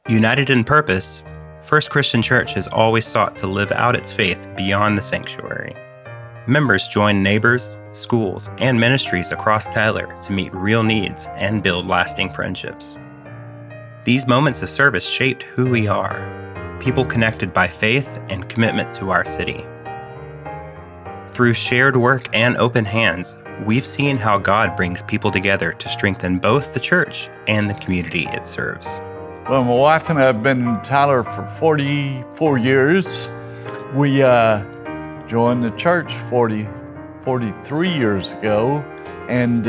United in purpose, First Christian Church has always sought to live out its faith beyond the sanctuary. Members join neighbors, schools, and ministries across Tyler to meet real needs and build lasting friendships. These moments of service shaped who we are, people connected by faith and commitment to our city. Through shared work and open hands, we've seen how God brings people together to strengthen both the church and the community it serves. Well, my wife and I have been in Tyler for 44 years. We joined the church 43 years ago, and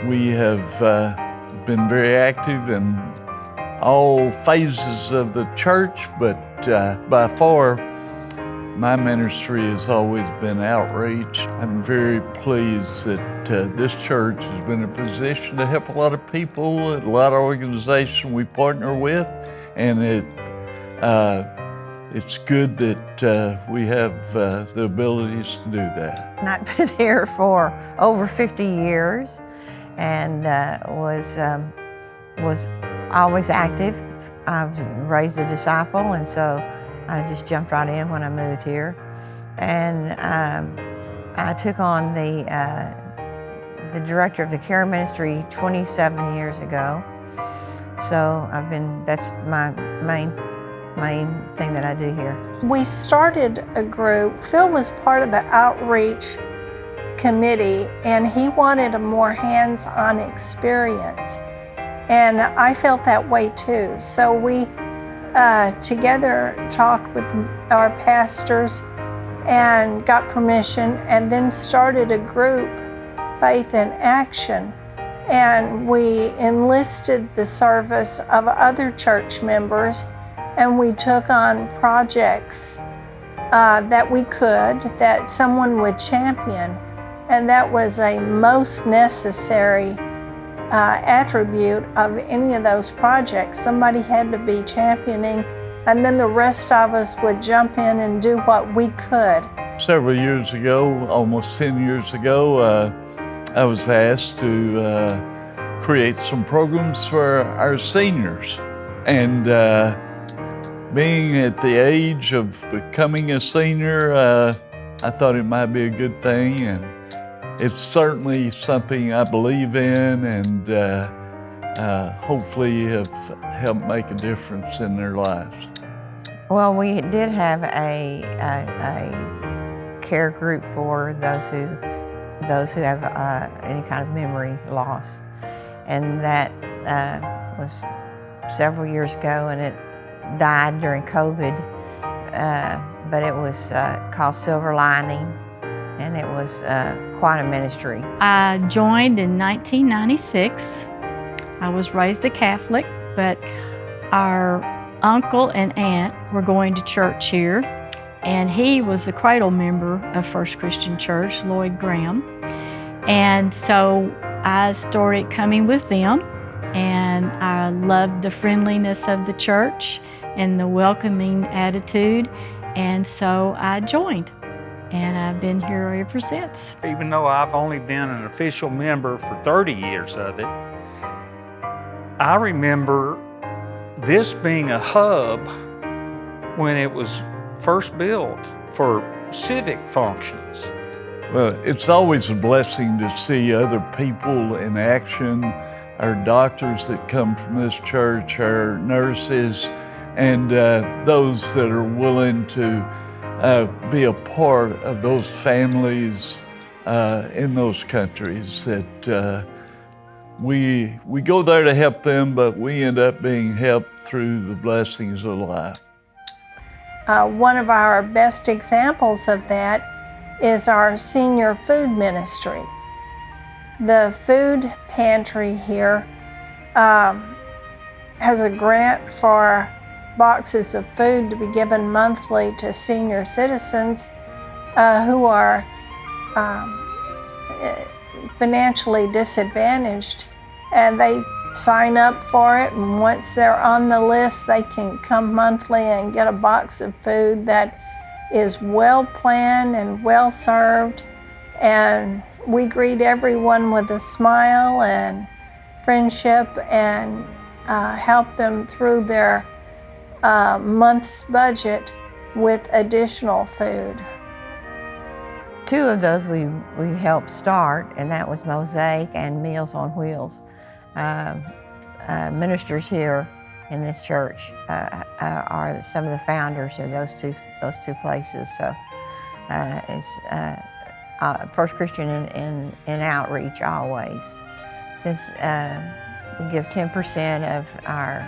we have been very active in all phases of the church, but by far, my ministry has always been outreach. I'm very pleased that this church has been in a position to help a lot of people, a lot of organizations we partner with, and it's good that we have the abilities to do that. I've been here for over 50 years and was always active. I've raised a disciple, and so I just jumped right in when I moved here. And I took on the director of the care ministry 27 years ago. So that's my main thing that I do here. We started a group. Phil was part of the outreach committee, and he wanted a more hands-on experience. And I felt that way too. So we together talked with our pastors and got permission, and then started a group, Faith in Action. And we enlisted the service of other church members, and we took on projects that we could, that someone would champion. And that was a most necessary attribute of any of those projects. Somebody had to be championing, and then the rest of us would jump in and do what we could. Several years ago, almost 10 years ago, I was asked to create some programs for our seniors. And being at the age of becoming a senior, I thought it might be a good thing, and it's certainly something I believe in, and hopefully have helped make a difference in their lives. Well, we did have a care group for those who have any kind of memory loss, and that was several years ago, and it died during COVID, but it was called Silver Lining, and it was quite a ministry. I joined in 1996. I was raised a Catholic, but our uncle and aunt were going to church here, and he was a cradle member of First Christian Church, Lloyd Graham. And so I started coming with them, and I loved the friendliness of the church and the welcoming attitude, and so I joined. And I've been here ever since. Even though I've only been an official member for 30 years of it, I remember this being a hub when it was first built for civic functions. Well, it's always a blessing to see other people in action, our doctors that come from this church, our nurses, and those that are willing to be a part of those families in those countries that we go there to help them, but we end up being helped through the blessings of life. One of our best examples of that is our senior food ministry. The food pantry here has a grant for boxes of food to be given monthly to senior citizens who are financially disadvantaged, and they sign up for it, and once they're on the list, they can come monthly and get a box of food that is well planned and well served, and we greet everyone with a smile and friendship, and help them through their month's budget with additional food. 2 of those we helped start, and that was Mosaic and Meals on Wheels. Ministers here in this church are some of the founders of those two places. So it's First Christian in outreach always. Since we give 10% of our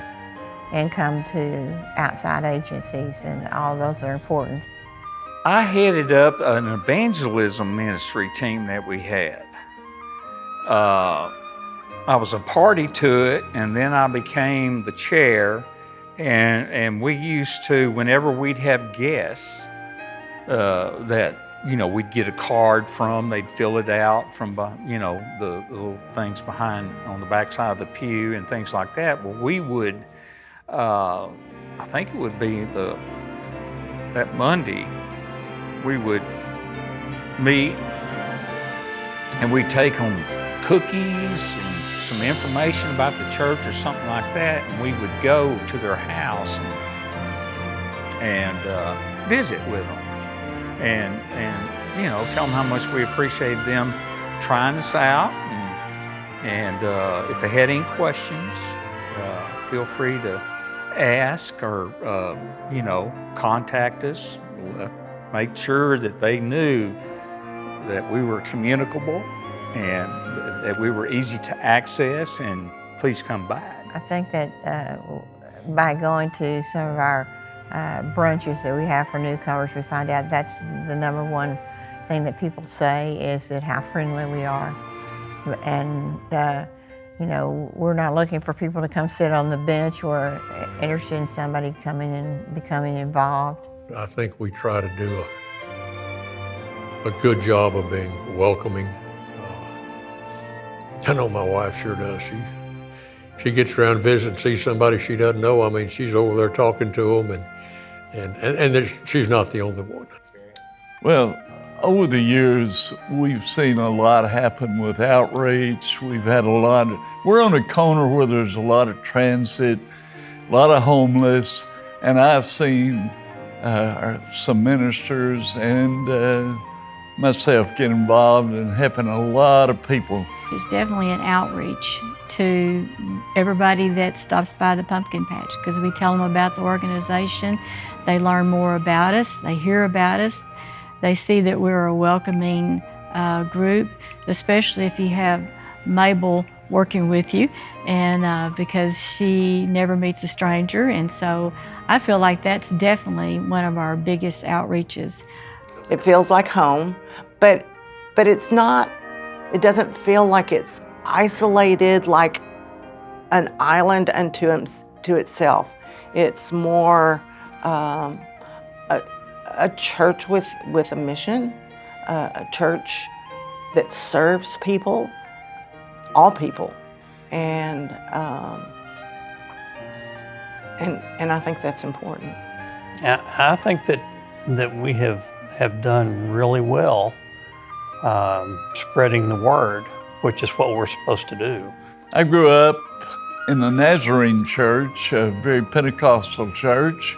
income to outside agencies, and all those are important. I headed up an evangelism ministry team that we had. I was a party to it, and then I became the chair, and we used to, whenever we'd have guests that, we'd get a card from, they'd fill it out from, the little things behind on the back side of the pew and things like that. Well, we would, I think it would be that Monday, we would meet and we'd take them cookies and some information about the church or something like that, and we would go to their house and visit with them and tell them how much we appreciated them trying us out, and if they had any questions, feel free to ask or contact us. Make sure that they knew that we were communicable and that we were easy to access, and please come back. I think that by going to some of our brunches that we have for newcomers, we find out that's the number one thing that people say is that how friendly we are. And we're not looking for people to come sit on the bench. We're interested in somebody coming and becoming involved. I think we try to do a good job of being welcoming. I know my wife sure does. She gets around, visits, and sees somebody she doesn't know. I mean, she's over there talking to them, and she's not the only one. Well, over the years, we've seen a lot happen with outreach. We've had we're on a corner where there's a lot of transit, a lot of homeless, and I've seen some ministers and myself get involved in helping a lot of people. There's definitely an outreach to everybody that stops by the pumpkin patch, because we tell them about the organization. They learn more about us, they hear about us, they see that we're a welcoming group, especially if you have Mabel working with you, and because she never meets a stranger, and so I feel like that's definitely one of our biggest outreaches. It feels like home, but it's not, it doesn't feel like it's isolated like an island unto itself. It's more a church with a mission, a church that serves people, all people, and I think that's important. I think that we have done really well spreading the word, which is what we're supposed to do. I grew up in the Nazarene church, a very Pentecostal church,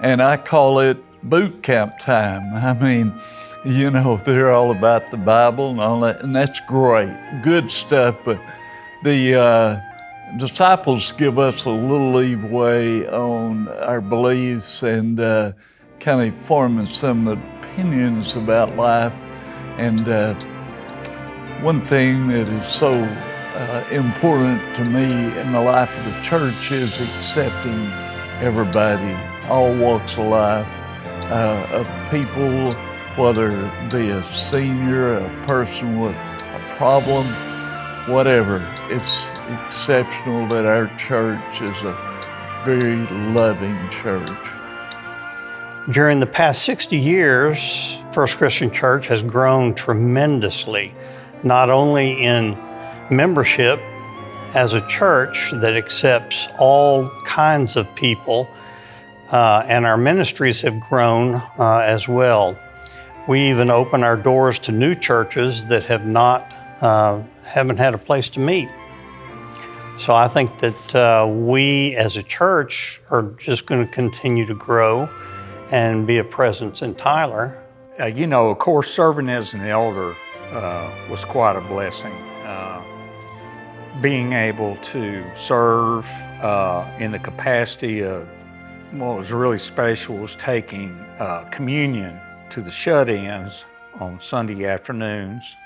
and I call it boot camp time. I mean, they're all about the Bible and all that, and that's great, good stuff, but the disciples give us a little leeway on our beliefs and kind of forming some opinions about life. And one thing that is so important to me in the life of the church is accepting everybody, all walks of life, of people, whether it be a senior, a person with a problem, whatever. It's exceptional that our church is a very loving church. During the past 60 years, First Christian Church has grown tremendously, not only in membership as a church that accepts all kinds of people, and our ministries have grown as well. We even open our doors to new churches that haven't had a place to meet. So I think that we as a church are just going to continue to grow and be a presence in Tyler. You know, of course, serving as an elder was quite a blessing. Being able to serve in the capacity of what was really special was taking communion to the shut-ins on Sunday afternoons,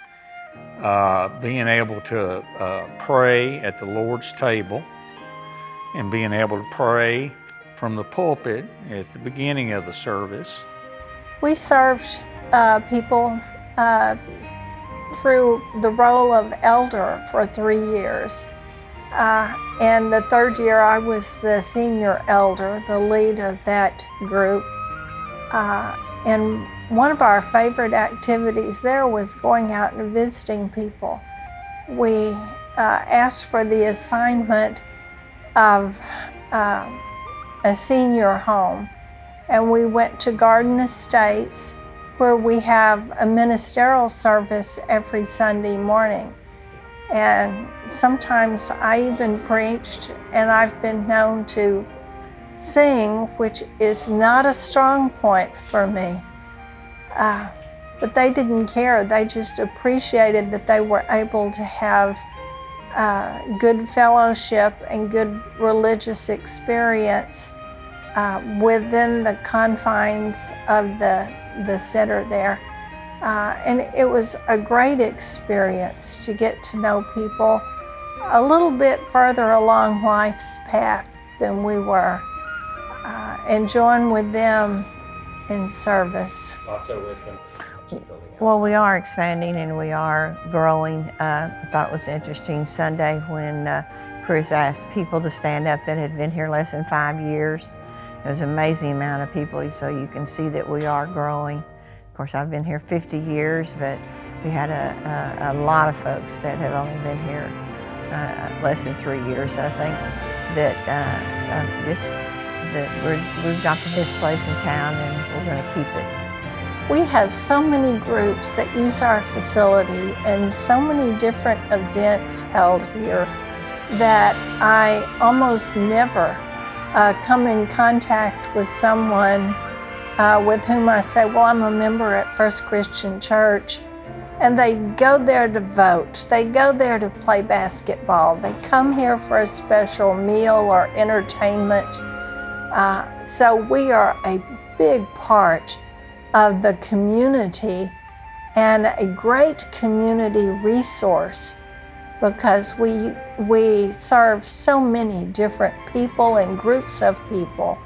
being able to pray at the Lord's table, and being able to pray from the pulpit at the beginning of the service. We served people through the role of elder for 3 years. And the third year I was the senior elder, the lead of that group. And one of our favorite activities there was going out and visiting people. We asked for the assignment of a senior home, and we went to Garden Estates, where we have a ministerial service every Sunday morning. And sometimes I even preached, and I've been known to sing, which is not a strong point for me. But they didn't care. They just appreciated that they were able to have good fellowship and good religious experience within the confines of the center there. And it was a great experience to get to know people a little bit further along life's path than we were, and join with them in service. Lots of wisdom. Well, we are expanding and we are growing. I thought it was interesting Sunday when Chris asked people to stand up that had been here less than 5 years. It was an amazing amount of people, so you can see that we are growing. Of course, I've been here 50 years, but we had a lot of folks that have only been here less than 3 years. So I think that we've got the best place in town, and we're going to keep it. We have so many groups that use our facility and so many different events held here that I almost never come in contact with someone with whom I say, well, I'm a member at First Christian Church, and they go there to vote. They go there to play basketball. They come here for a special meal or entertainment. So we are a big part of the community and a great community resource, because we serve so many different people and groups of people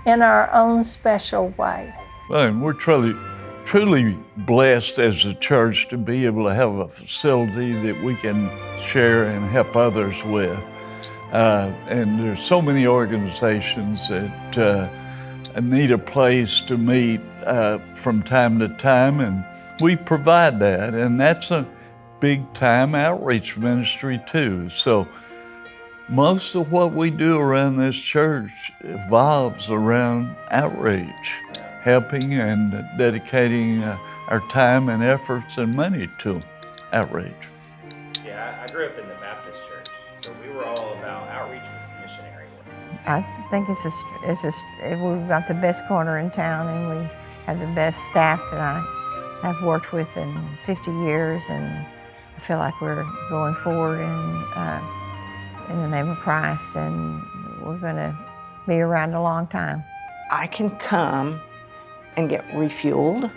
in our own special way. Well, and we're truly blessed as a church to be able to have a facility that we can share and help others with. And there's so many organizations that need a place to meet from time to time, and we provide that. And that's a big time outreach ministry too. So most of what we do around this church evolves around outreach, helping and dedicating our time and efforts and money to outreach. Yeah, I grew up in the Baptist church, so we were all about outreach and missionary work. I think we've got the best corner in town, and we have the best staff that I have worked with in 50 years, and I feel like we're going forward in the name of Christ, and we're going to be around a long time. I can come and get refueled.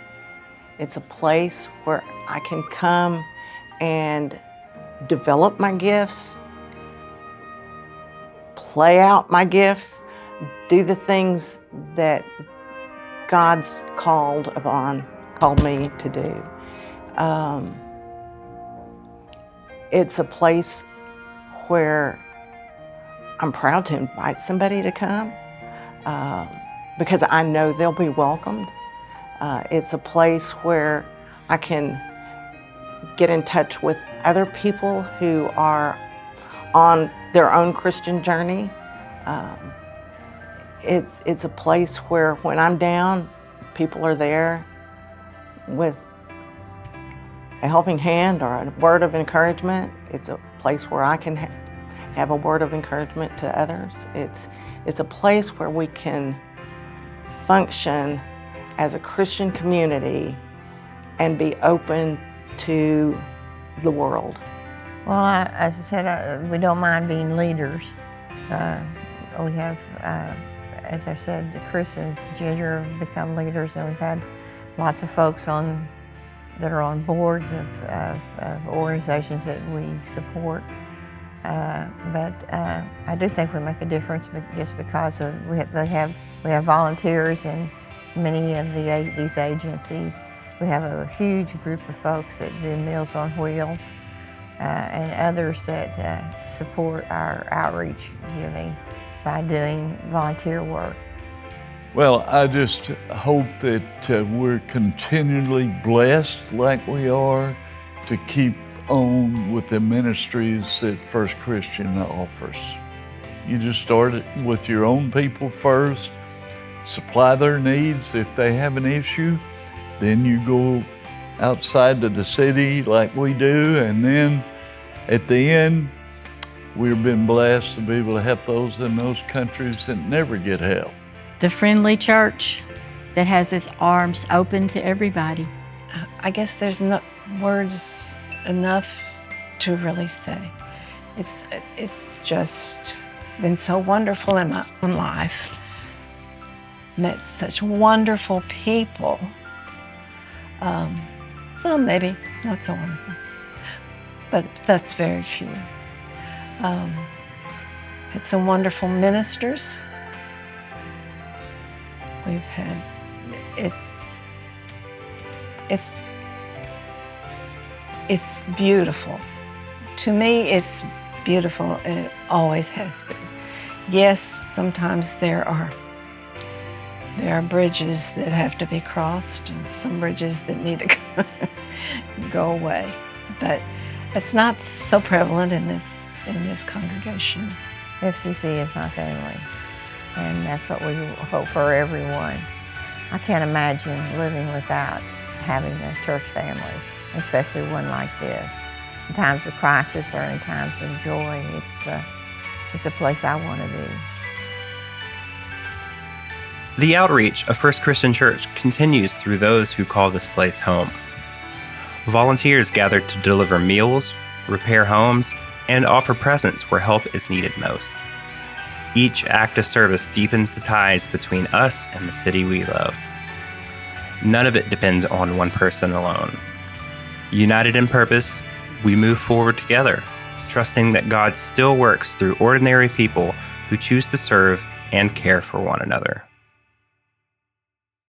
It's a place where I can come and develop my gifts, play out my gifts, do the things that God's called me to do. It's a place where I'm proud to invite somebody to come because I know they'll be welcomed. It's a place where I can get in touch with other people who are on their own Christian journey. It's a place where when I'm down, people are there with a helping hand or a word of encouragement. It's a place where I can have a word of encouragement to others. It's a place where we can function as a Christian community and be open to the world. Well, as I said, we don't mind being leaders. We have, as I said, Chris and Ginger have become leaders, and we've had lots of folks that are on boards of organizations that we support. But I do think we make a difference just because we have volunteers in many of these agencies. We have a huge group of folks that do Meals on Wheels and others that support our outreach giving by doing volunteer work. Well, I just hope that we're continually blessed like we are to keep on with the ministries that First Christian offers. You just start it with your own people first, supply their needs if they have an issue, then you go outside to the city like we do, and then at the end, we've been blessed to be able to help those in those countries that never get help. The friendly church that has its arms open to everybody. I guess there's no words enough to really say. It's just been so wonderful in my own life. Met such wonderful people. Some maybe not so wonderful, but that's very few. Had some wonderful ministers. We've had, it's beautiful. To me, it's beautiful, and it always has been. Yes, sometimes there are bridges that have to be crossed, and some bridges that need to go away. But it's not so prevalent in this congregation. FCC is my family, and that's what we hope for everyone. I can't imagine living without having a church family, especially one like this. In times of crisis or in times of joy, it's a place I want to be. The outreach of First Christian Church continues through those who call this place home. Volunteers gather to deliver meals, repair homes, and offer presents where help is needed most. Each act of service deepens the ties between us and the city we love. None of it depends on one person alone. United in purpose, we move forward together, trusting that God still works through ordinary people who choose to serve and care for one another.